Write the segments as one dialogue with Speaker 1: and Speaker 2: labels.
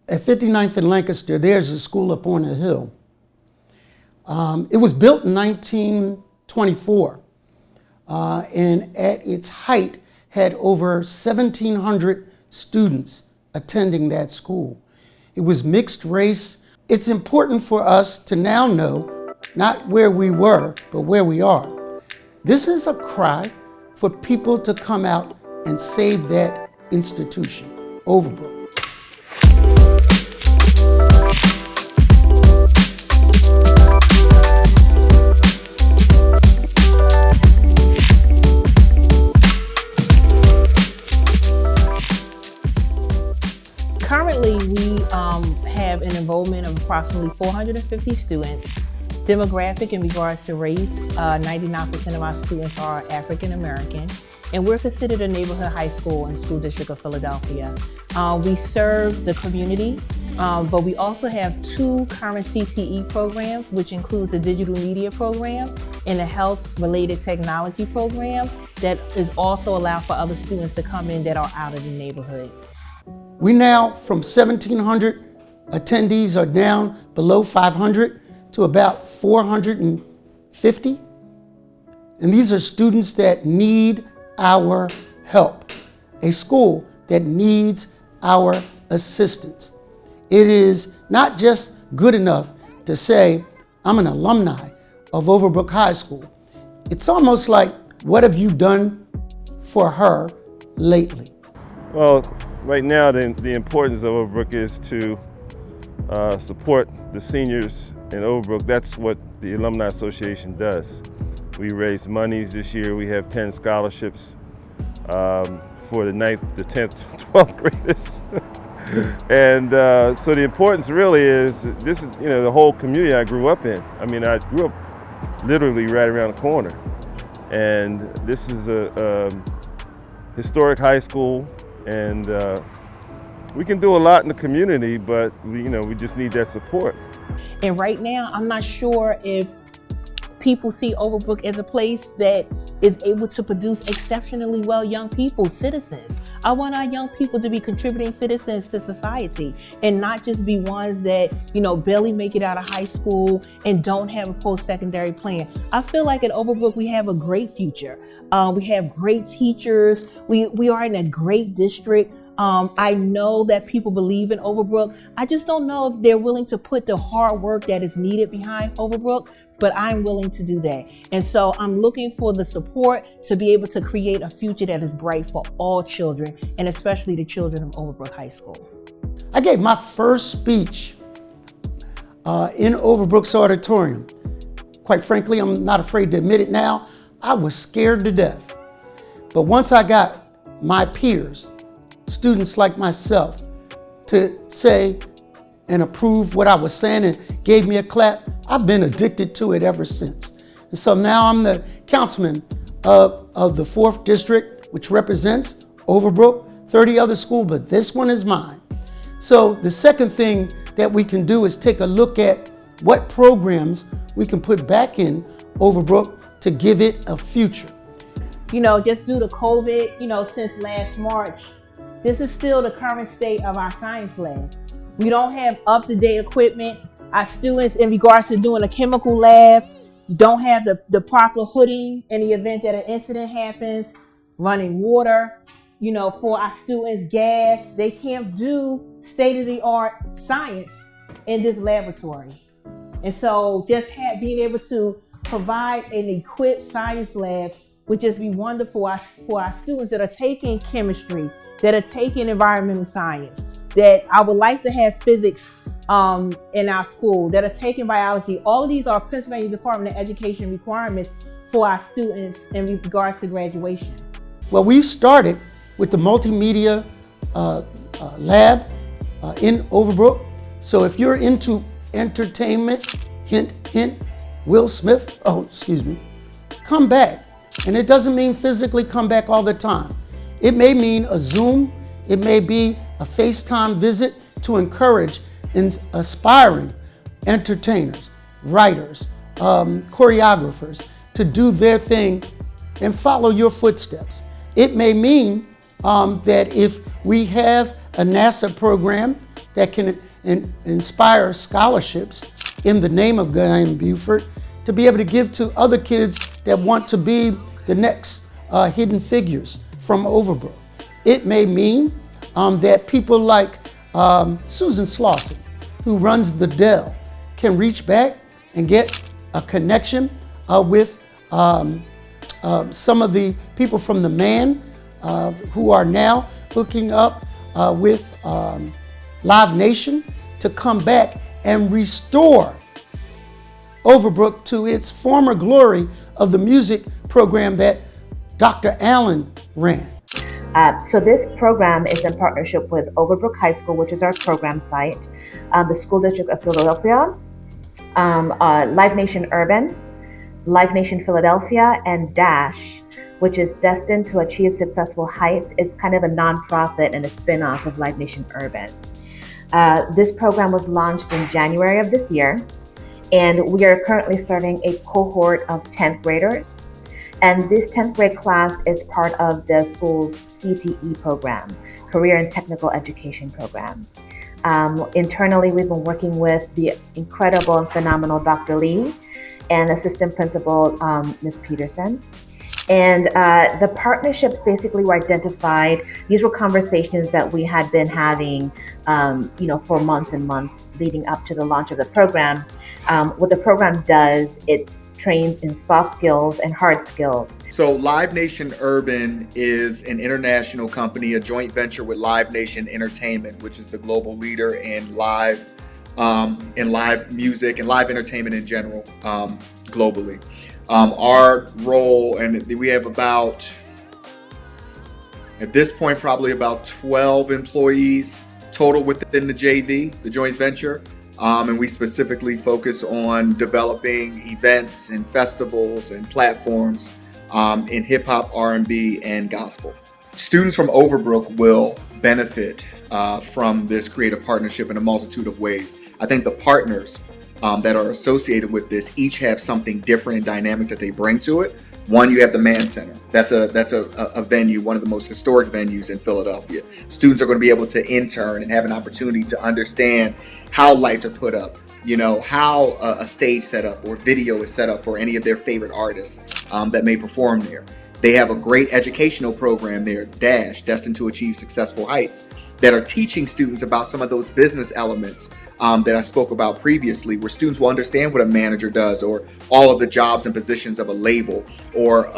Speaker 1: At 59th and Lancaster, there's a school up on a hill. It was built in 1924, and at its height had over 1,700 students attending that school. It was mixed race. It's important for us to now know not where we were, but where we are. This is a cry for people to come out and save that institution, Overbrook.
Speaker 2: Currently, we have an enrollment of approximately 450 students. Demographic in regards to race, 99% of our students are African American, and we're considered a neighborhood high school in the School District of Philadelphia. We serve the community, but we also have 2 current CTE programs, which includes the digital media program and the health-related technology program that is also allowed for other students to come in that are out of the neighborhood.
Speaker 1: We now, from 1,700 attendees, are down below 500 to about 450. And these are students that need our help, a school that needs our assistance. It is not just good enough to say, I'm an alumni of Overbrook High School. It's almost like, what have you done for her lately?
Speaker 3: Well, right now the importance of Overbrook is to support the seniors in Overbrook. That's what the Alumni Association does. We raise monies this year. We have 10 scholarships for the 9th, the 10th, 12th graders. And so the importance really is, this is, the whole community I grew up in. I mean, I grew up literally right around the corner. And this is a historic high school, and we can do a lot in the community, but we just need that support.
Speaker 2: And right now, I'm not sure if people see Overbrook as a place that is able to produce exceptionally well young people, citizens. I want our young people to be contributing citizens to society and not just be ones that, barely make it out of high school and don't have a post-secondary plan. I feel like at Overbrook, we have a great future. We have great teachers. We are in a great district. I know that people believe in Overbrook. I just don't know if they're willing to put the hard work that is needed behind Overbrook, but I'm willing to do that. And so I'm looking for the support to be able to create a future that is bright for all children, and especially the children of Overbrook High School.
Speaker 1: I gave my first speech in Overbrook's auditorium. Quite frankly, I'm not afraid to admit it now, I was scared to death. But once I got my peers, students like myself, to say and approve what I was saying and gave me a clap, I've been addicted to it ever since. And so now I'm the councilman of the 4th District, which represents Overbrook, 30 other schools, but this one is mine. So the second thing that we can do is take a look at what programs we can put back in Overbrook to give it a future.
Speaker 2: Just due to COVID, since last March, this is still the current state of our science lab. We don't have up-to-date equipment. Our students, in regards to doing a chemical lab, don't have the proper hooding in the event that an incident happens, running water, for our students, gas. They can't do state-of-the-art science in this laboratory. And so just being able to provide an equipped science lab would just be wonderful for our students that are taking chemistry, that are taking environmental science, that I would like to have physics in our school, that are taking biology. All of these are Pennsylvania Department of Education requirements for our students in regards to graduation.
Speaker 1: Well, we've started with the multimedia lab in Overbrook. So if you're into entertainment, hint, hint, Will Smith, come back. And it doesn't mean physically come back all the time. It may mean a Zoom, it may be a FaceTime visit to encourage aspiring entertainers, writers, choreographers to do their thing and follow your footsteps. It may mean that if we have a NASA program that can inspire scholarships in the name of Guyan Buford to be able to give to other kids that want to be the next hidden figures from Overbrook. It may mean that people like Susan Slauson, who runs the Dell, can reach back and get a connection with some of the people from the Man who are now hooking up with Live Nation to come back and restore Overbrook to its former glory of the music program that Dr. Allen ran.
Speaker 4: So this program is in partnership with Overbrook High School, which is our program site, the School District of Philadelphia, Live Nation Urban, Live Nation Philadelphia, and DASH, which is Destined to Achieve Successful Heights. It's kind of a nonprofit and a spin-off of Live Nation Urban. This program was launched in January of this year, and we are currently starting a cohort of 10th graders. And this 10th grade class is part of the school's CTE program, Career and Technical Education program. Internally, we've been working with the incredible and phenomenal Dr. Lee and Assistant Principal Ms. Peterson. And the partnerships basically were identified. These were conversations that we had been having, for months and months leading up to the launch of the program. What the program does, it trains in soft skills and hard skills.
Speaker 5: So Live Nation Urban is an international company, a joint venture with Live Nation Entertainment, which is the global leader in live music and live entertainment in general, globally. Our role, and we have about, at this point, probably about 12 employees total within the JV, the joint venture. And we specifically focus on developing events and festivals and platforms in hip hop, R&B, and gospel. Students from Overbrook will benefit from this creative partnership in a multitude of ways. I think the partners that are associated with this each have something different and dynamic that they bring to it. One, you have the Mann Center. That's a venue, one of the most historic venues in Philadelphia. Students are going to be able to intern and have an opportunity to understand how lights are put up, how a stage setup or video is set up for any of their favorite artists that may perform there. They have a great educational program there, DASH, Destined to Achieve Successful Heights, that are teaching students about some of those business elements that I spoke about previously, where students will understand what a manager does, or all of the jobs and positions of a label, or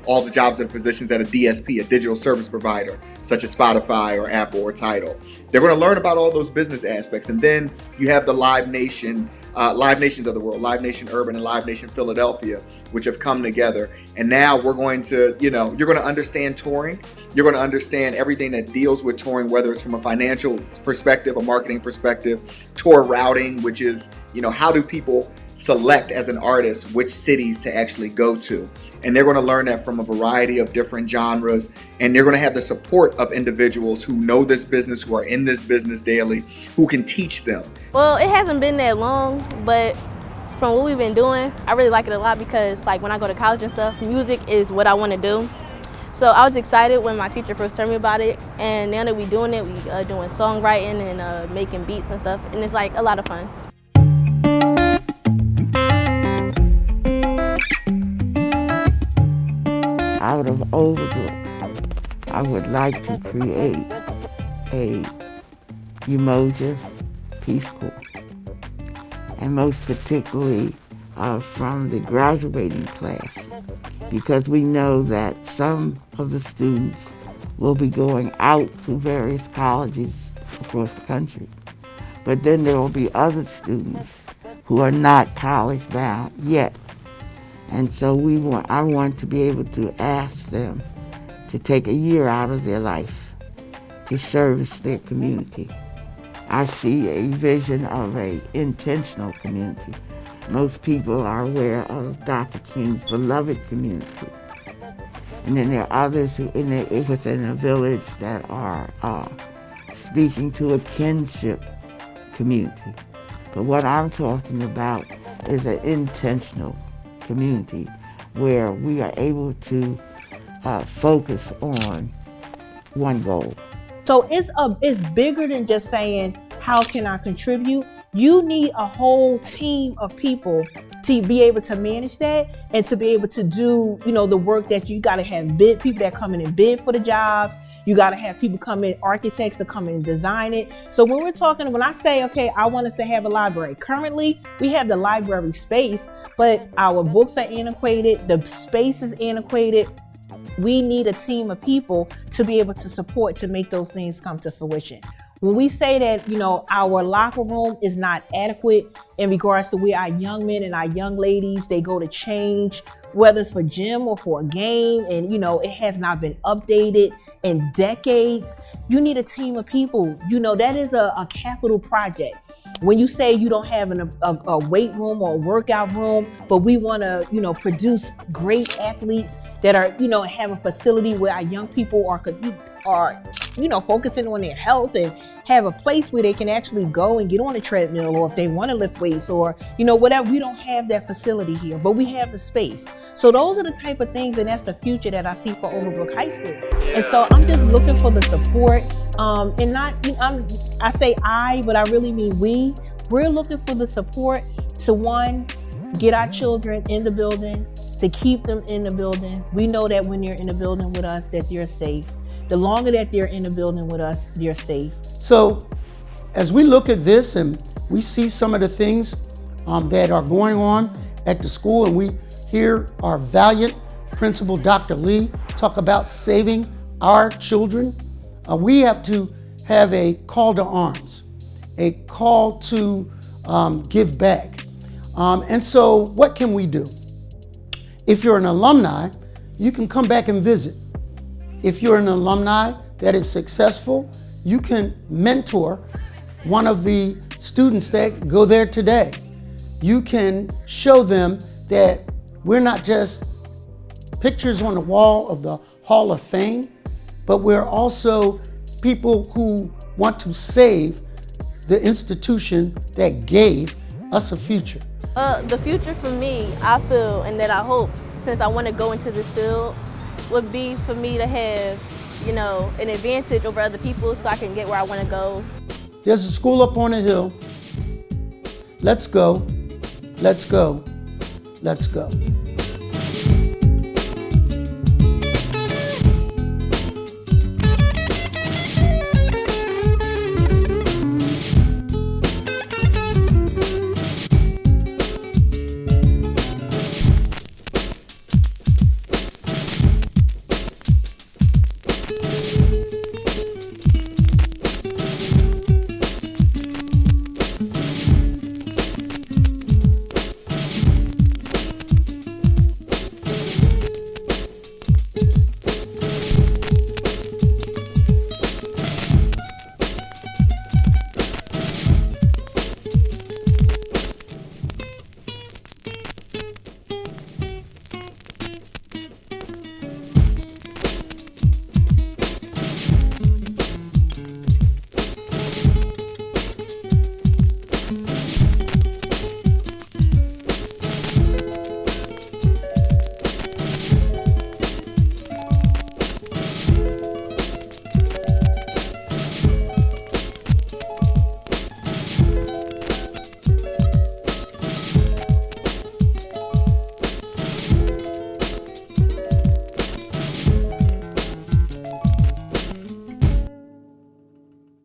Speaker 5: all the jobs and positions at a DSP, a digital service provider, such as Spotify or Apple or Tidal. They're going to learn about all those business aspects. And then you have the Live Nations of the world, Live Nation Urban and Live Nation Philadelphia, which have come together. And now we're going to, you're going to understand touring. You're going to understand everything that deals with touring, whether it's from a financial perspective, a marketing perspective, tour routing, which is, how do people select as an artist which cities to actually go to? And they're going to learn that from a variety of different genres. And they're going to have the support of individuals who know this business, who are in this business daily, who can teach them.
Speaker 6: Well, it hasn't been that long, but from what we've been doing, I really like it a lot because when I go to college and stuff, music is what I want to do. So I was excited when my teacher first told me about it, and now that we're doing it, we're doing songwriting and making beats and stuff, and it's a lot of fun.
Speaker 7: Out of Overbrook, I would like to create a Umoja Peace Corps, and most particularly from the graduating class, because we know that some of the students will be going out to various colleges across the country. But then there will be other students who are not college bound yet. And so I want to be able to ask them to take a year out of their life to service their community. I see a vision of an intentional community. Most people are aware of Dr. King's beloved community. And then there are others within a village that are speaking to a kinship community. But what I'm talking about is an intentional community where we are able to focus on one goal.
Speaker 2: So it's bigger than just saying, how can I contribute? You need a whole team of people to be able to manage that and to be able to do, the work that you got to have people that come in and bid for the jobs. You got to have people come in, architects to come in and design it. So when I say, okay, I want us to have a library, currently we have the library space, but our books are antiquated, the space is antiquated. We need a team of people to be able to support, to make those things come to fruition. When we say that, our locker room is not adequate in regards to where our young men and our young ladies, they go to change, whether it's for gym or for a game, and, it has not been updated in decades, you need a team of people. That is a capital project. When you say you don't have a weight room or a workout room, but we want to, produce great athletes that are, have a facility where our young people are focusing on their health and have a place where they can actually go and get on a treadmill, or if they want to lift weights or, whatever. We don't have that facility here, but we have the space. So those are the type of things, and that's the future that I see for Overbrook High School. And so I'm just looking for the support, and not, I say I, but I really mean we. We're looking for the support to, one, get our children in the building, to keep them in the building. We know that when they're in the building with us, that they're safe. The longer that they're in the building with us, they're safe.
Speaker 1: So as we look at this and we see some of the things that are going on at the school, and we hear our valiant principal, Dr. Lee, talk about saving our children, we have to have a call to arms, a call to give back. And so what can we do? If you're an alumni, you can come back and visit. If you're an alumni that is successful, you can mentor one of the students that go there today. You can show them that we're not just pictures on the wall of the Hall of Fame, but we're also people who want to save the institution that gave us a future.
Speaker 6: The future for me, I feel, and that I hope, since I want to go into this field, would be for me to have, an advantage over other people so I can get where I want to go.
Speaker 1: There's a school up on a hill. Let's go, let's go, let's go.